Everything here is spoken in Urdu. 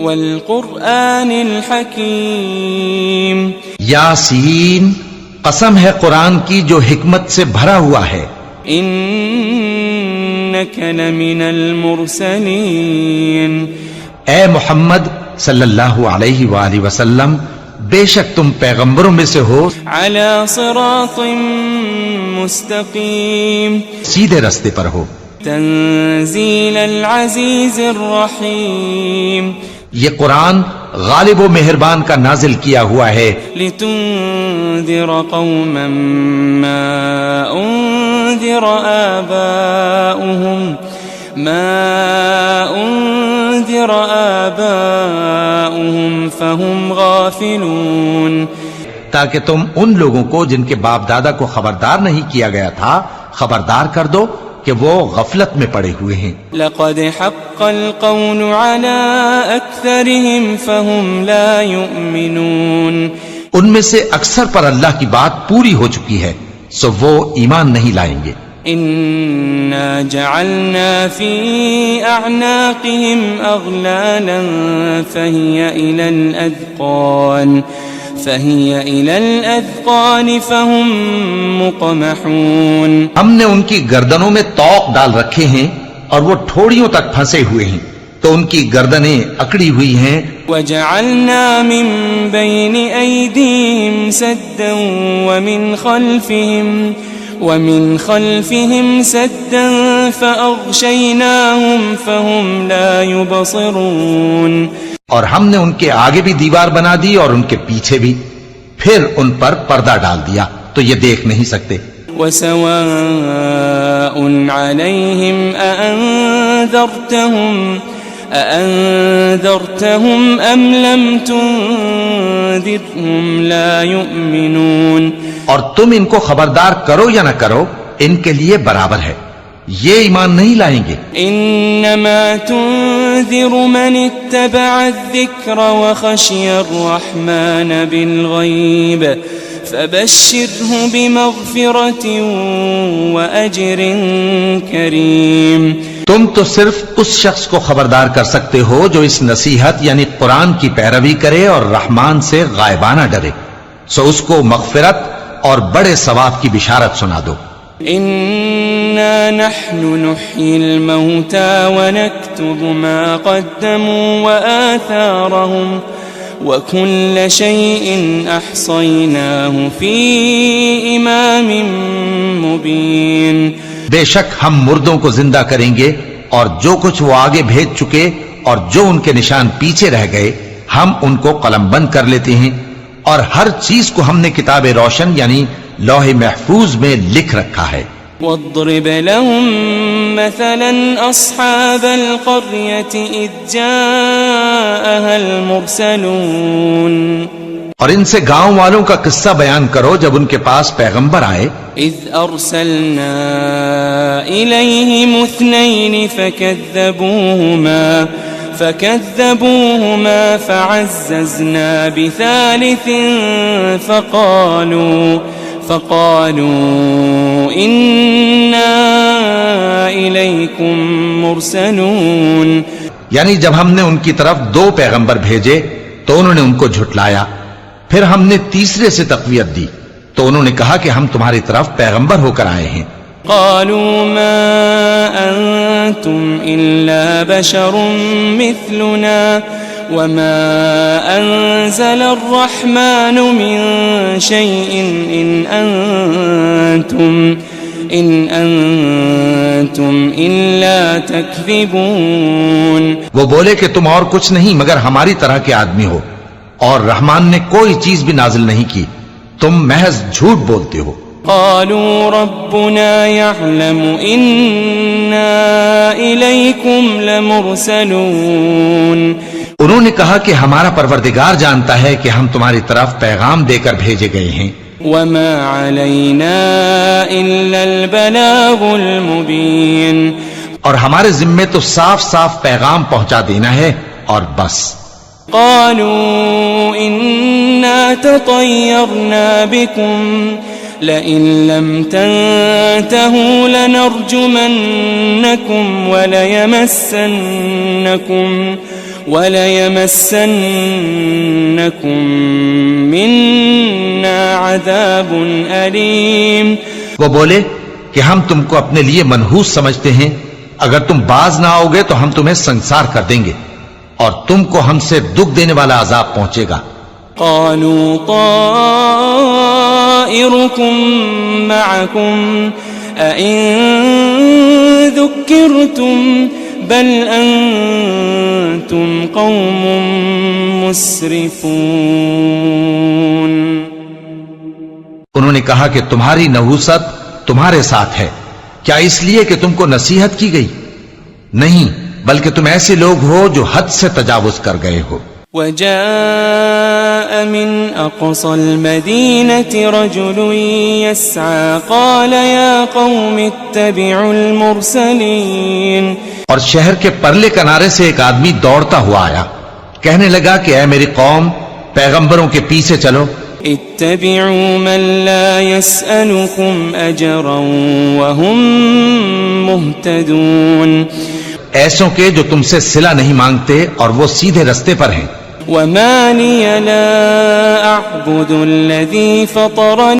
والقرآن الحکیم. یاسین، قسم ہے قرآن کی جو حکمت سے بھرا ہوا ہے. انک لمن المرسلین. اے محمد صلی اللہ علیہ وآلہ وسلم، بے شک تم پیغمبروں میں سے ہو، علی صراط مستقیم، سیدھے رستے پر ہو. تنزیل العزیز الرحیم. یہ قرآن غالب و مہربان کا نازل کیا ہوا ہے. لتنذر قوما ما انذر آباؤهم فهم غافلون. تاکہ تم ان لوگوں کو جن کے باپ دادا کو خبردار نہیں کیا گیا تھا خبردار کر دو کہ وہ غفلت میں پڑے ہوئے ہیں. لقد حق القول على اکثرهم فهم لا يؤمنون. ان میں سے اکثر پر اللہ کی بات پوری ہو چکی ہے سو وہ ایمان نہیں لائیں گے. انا جعلنا في اعناقهم اغلالا فهي الى الاذقان فهم مقمحون. ہم نے ان کی گردنوں میں طوق ڈال رکھے ہیں اور وہ ٹھوڑیوں تک پھنسے ہوئے ہیں تو ان کی گردنیں اکڑی ہوئی ہیں. وجعلنا من بين ايديهم سدا ومن خلفهم سدا فأغشيناهم فهم لا يبصرون. اور ہم نے ان کے آگے بھی دیوار بنا دی اور ان کے پیچھے بھی، پھر ان پر پردہ ڈال دیا تو یہ دیکھ نہیں سکتے. وسواء عليهم أأنذرتهم أم لم تنذرهم لا يؤمنون. اور تم ان کو خبردار کرو یا نہ کرو ان کے لیے برابر ہے، یہ ایمان نہیں لائیں گے. انما تنذر من اتبع الذکر وخشی الرحمن بالغیب فبشره بمغفرة وأجر کریم. تم تو صرف اس شخص کو خبردار کر سکتے ہو جو اس نصیحت یعنی قرآن کی پیروی کرے اور رحمان سے غائبانہ ڈرے، سو اس کو مغفرت اور بڑے ثواب کی بشارت سنا دو. انا نحن نحيي الموتى ونكتب ما قدموا وآثارهم وكل شيء احصيناه في امام مبين. بے شک ہم مردوں کو زندہ کریں گے اور جو کچھ وہ آگے بھیج چکے اور جو ان کے نشان پیچھے رہ گئے ہم ان کو قلم بند کر لیتے ہیں، اور ہر چیز کو ہم نے کتاب روشن یعنی لوح محفوظ میں لکھ رکھا ہے. واضرب لهم مثلا اصحاب القرية اذ جاءها المرسلون. اور ان سے گاؤں والوں کا قصہ بیان کرو جب ان کے پاس پیغمبر آئے. اذ ارسلنا الیہم اثنین فكذبوهما فعززنا بثالث فقالوا إنا إليكم مرسلون. یعنی جب ہم نے ان کی طرف 2 پیغمبر بھیجے تو انہوں نے ان کو جھٹلایا، پھر ہم نے تیسرے سے تقویت دی تو انہوں نے کہا کہ ہم تمہاری طرف پیغمبر ہو کر آئے ہیں. قالوا ما أنتم إلا بشر مثلنا وما أنزل الرحمن من شيء إن أنتم إلا تكذبون. وہ بولے کہ تم اور کچھ نہیں مگر ہماری طرح کے آدمی ہو اور رحمان نے کوئی چیز بھی نازل نہیں کی، تم محض جھوٹ بولتے ہو. قالوا ربنا يعلم إنا إليكم لمرسلون. انہوں نے کہا کہ ہمارا پروردگار جانتا ہے کہ ہم تمہاری طرف پیغام دے کر بھیجے گئے ہیں. وما علينا إلا البلاغ المبين. اور ہمارے ذمے تو صاف صاف پیغام پہنچا دینا ہے اور بس. قالوا إنا تطيرنا بكم لئن لم تنتهوا وَلَيَمَسَّنَّكُم مِّنَّا عَذَابٌ أَلِيمٌ. وہ بولے کہ ہم تم کو اپنے لیے منحوس سمجھتے ہیں، اگر تم باز نہ آؤ گے تو ہم تمہیں سنسار کر دیں گے اور تم کو ہم سے دکھ دینے والا عذاب پہنچے گا. قالوا طائركم معكم أئن ذكرتم بل أنتم قوم مسرفون. انہوں نے کہا کہ تمہاری نحوست تمہارے ساتھ ہے، کیا اس لیے کہ تم کو نصیحت کی گئی؟ نہیں، بلکہ تم ایسے لوگ ہو جو حد سے تجاوز کر گئے ہو. وجاء من أقصى المدينة رجل يسعى قال يا قوم اتبعوا المرسلين. اور شہر کے پرلے کنارے سے ایک آدمی دوڑتا ہوا آیا، کہنے لگا کہ اے میری قوم، پیغمبروں کے پیچھے چلو. اتبعوا من لا يسألكم أجرا وهم مهتدون. ایسوں کے جو تم سے صلہ نہیں مانگتے اور وہ سیدھے رستے پر ہیں. وما لي لا أعبد الذي فطرني